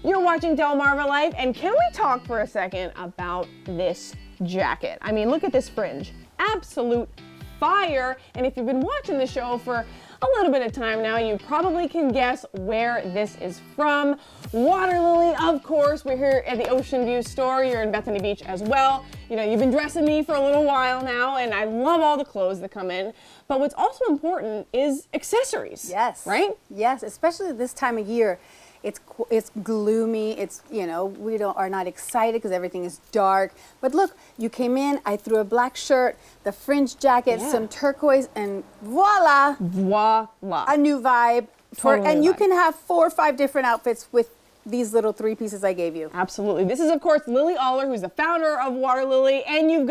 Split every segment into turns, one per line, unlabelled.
You're watching DelmarvaLife, and can we talk for a second about this jacket? I mean, look at this fringe. Absolute fire. And if you've been watching the show for a little bit of time now, you probably can guess where this is from. Water Lili, of course. We're here at the Ocean View store. You're in Bethany Beach as well. You know, you've been dressing me for a little while now, and I love all the clothes that come in. But what's also important is accessories.
Yes.
Right?
Yes, especially this time of year. It's gloomy. It's, you know, we are not excited because everything is dark. But look, you came in, I threw a black shirt, the fringe jacket, some turquoise, and voila.
Voila.
A new vibe.
Totally
and
new
you
vibe.
can have 4 or 5 different outfits with these little 3 pieces I gave you.
Absolutely. This is, of course, Lili Aller, who's the founder of Water Lili, and you've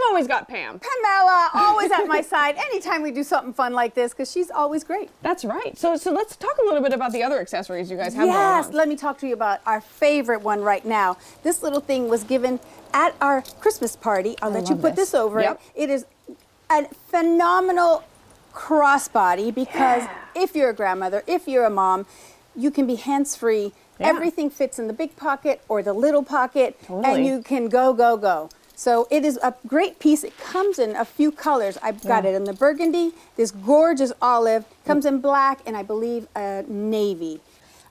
always got Pam.
Pamela, always at my side anytime we do something fun like this, because she's always great.
That's right. So let's talk a little bit about the other accessories you guys have going
Yes,
on.
let me talk to you about our favorite one right now. This little thing was given at our Christmas party. I'll let you put this over it. It is a phenomenal crossbody because if you're a grandmother, if you're a mom, you can be hands-free. Everything fits in the big pocket or the little pocket, and you can go, go, go. So it is a great piece. It comes in a few colors. I've got it in the burgundy, this gorgeous olive, comes in black, and I believe navy.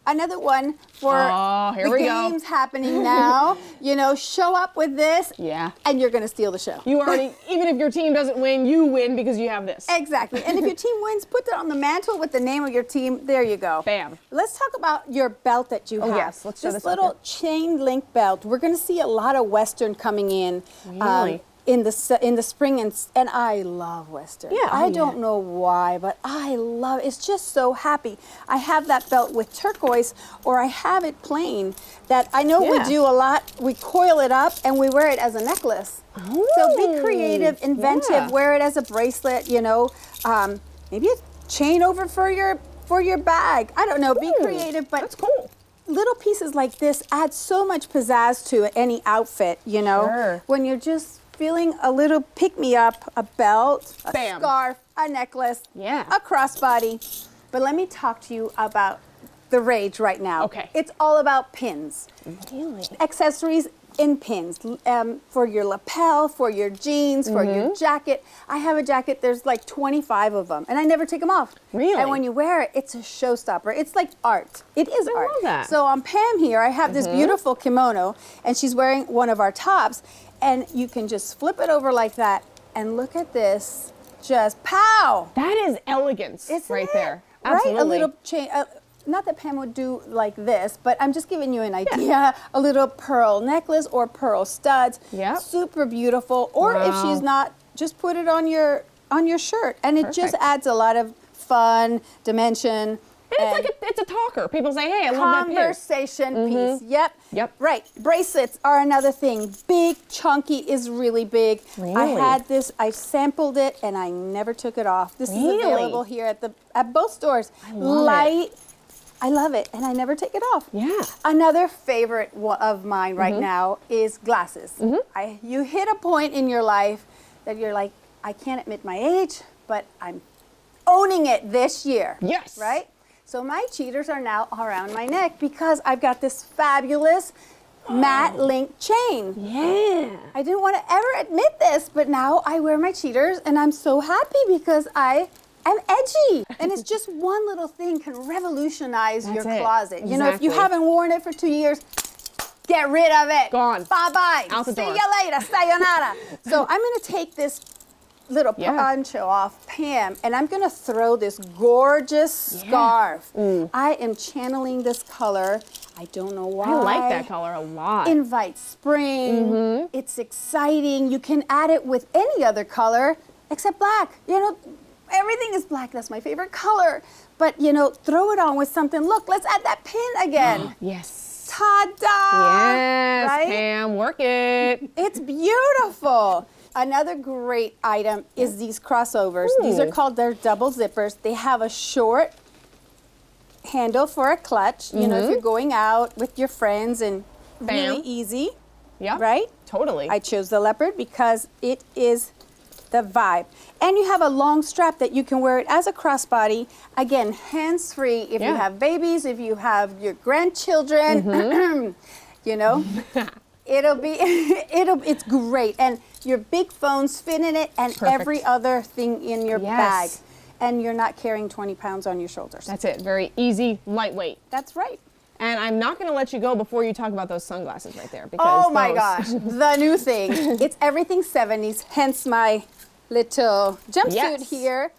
Another one for the games happening now. You know, show up with this, and you're going to steal the show.
You already, even if your team doesn't win, you win because you have this.
Exactly. And if your team wins, put that on the mantle with the name of your team. There you go.
Bam.
Let's talk about your belt that you have.
Yes, let's show this
little chain link belt. We're going to see a lot of Western coming in.
Really?
In the spring, and I love Western. I don't know why, but I love it. It's just so happy. I have that belt with turquoise, or I have it plain. That I know we do a lot. We coil it up and we wear it as a necklace. So be creative, inventive. Wear it as a bracelet. You know, maybe a chain over for your bag. I don't know. Be creative, but
that's cool.
Little pieces like this add so much pizzazz to any outfit. You know, when you're just feeling a little pick-me-up, a belt, a scarf, a necklace, a crossbody. But let me talk to you about the rage right now.
Okay.
It's all about pins.
Really?
Accessories in pins. For your lapel, for your jeans, for your jacket. I have a jacket, there's like 25 of them, and I never take them off.
Really?
And when you wear it, it's a showstopper. It's like art. It is art.
I love that.
So on Pam here, I have this beautiful kimono, and she's wearing one of our tops. And you can just flip it over like that, and look at this, just pow!
That is elegance right there. Absolutely.
Right? A little chain, not that Pam would do like this, but I'm just giving you an idea. A little pearl necklace or pearl studs. Super beautiful. Or if she's not, just put it on your shirt, and it just adds a lot of fun, dimension.
And it's a talker. People say, hey, I love that pin.
Conversation piece. Yep. Right. Bracelets are another thing. Big, chunky is really big.
Really?
I had this, I sampled it, and I never took it off. This is available here at both stores. Light. I love it, and I never take it off. Another favorite of mine right now is glasses. You hit a point in your life that you're like, I can't admit my age, but I'm owning it this year.
Yes.
Right? So my cheaters are now around my neck because I've got this fabulous matte link chain. I didn't want to ever admit this, but now I wear my cheaters, and I'm so happy because I am edgy. And it's just one little thing can revolutionize your closet. You know, if you haven't worn it for 2 years, get rid of it.
Gone.
Bye-bye.
Out the door.
See you later. Sayonara. So I'm going to take this little poncho off Pam, and I'm gonna throw this gorgeous scarf. I am channeling this color. I don't know why.
I like that color a lot.
Invite spring. It's exciting. You can add it with any other color except black. You know, everything is black. That's my favorite color. But you know, throw it on with something. Look, let's add that pin again.
Yes.
Ta-da!
Yes,
right?
Pam, work it.
It's beautiful. Another great item is these crossovers. These are called their double zippers. They have a short handle for a clutch. You know, if you're going out with your friends, and really easy. Right?
Totally.
I chose the leopard because it is the vibe. And you have a long strap that you can wear it as a crossbody. Again, hands-free if you have babies, if you have your grandchildren, you know, it's great. And your big phones fit in it and every other thing in your bag. And you're not carrying 20 pounds on your shoulders.
That's it. Very easy, lightweight.
That's right.
And I'm not going to let you go before you talk about those sunglasses right there. Because
oh my gosh, the new thing. It's everything 70s, hence my little jumpsuit here.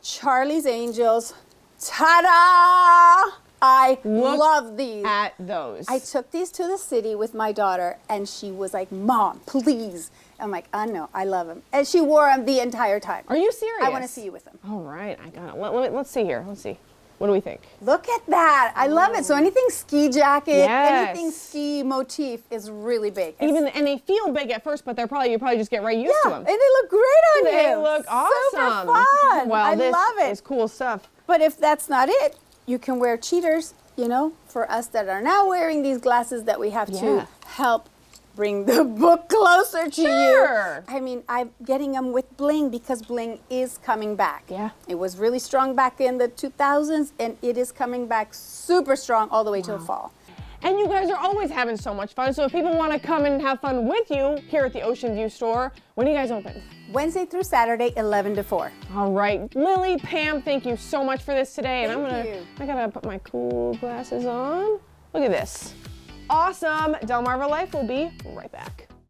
Charlie's Angels. Ta-da! I love these.
At those.
I took these to the city with my daughter, and she was like, Mom, please. I'm like, I know, I love them. And she wore them the entire time.
Are you serious?
I want to see you with them.
All right, I got it. Let's see here. Let's see. What do we think?
Look at that. I love it. So anything ski jacket, anything ski motif is really big.
And they feel big at first, but you probably just get right used to them.
And they look great on you.
They look awesome.
Super fun.
Well,
I love it.
It's cool stuff.
But if that's not it, you can wear cheaters, you know, for us that are now wearing these glasses that we have to help bring the book closer to you. I mean, I'm getting them with bling because bling is coming back.
Yeah.
It was really strong back in the 2000s, and it is coming back super strong all the way till fall.
And you guys are always having so much fun. So if people want to come and have fun with you here at the Ocean View store, when are you guys open?
Wednesday through Saturday, 11 to 4.
All right, Lily, Pam, thank you so much for this today. And
I
gotta put my cool glasses on. Look at this. Awesome. DelmarvaLife will be right back.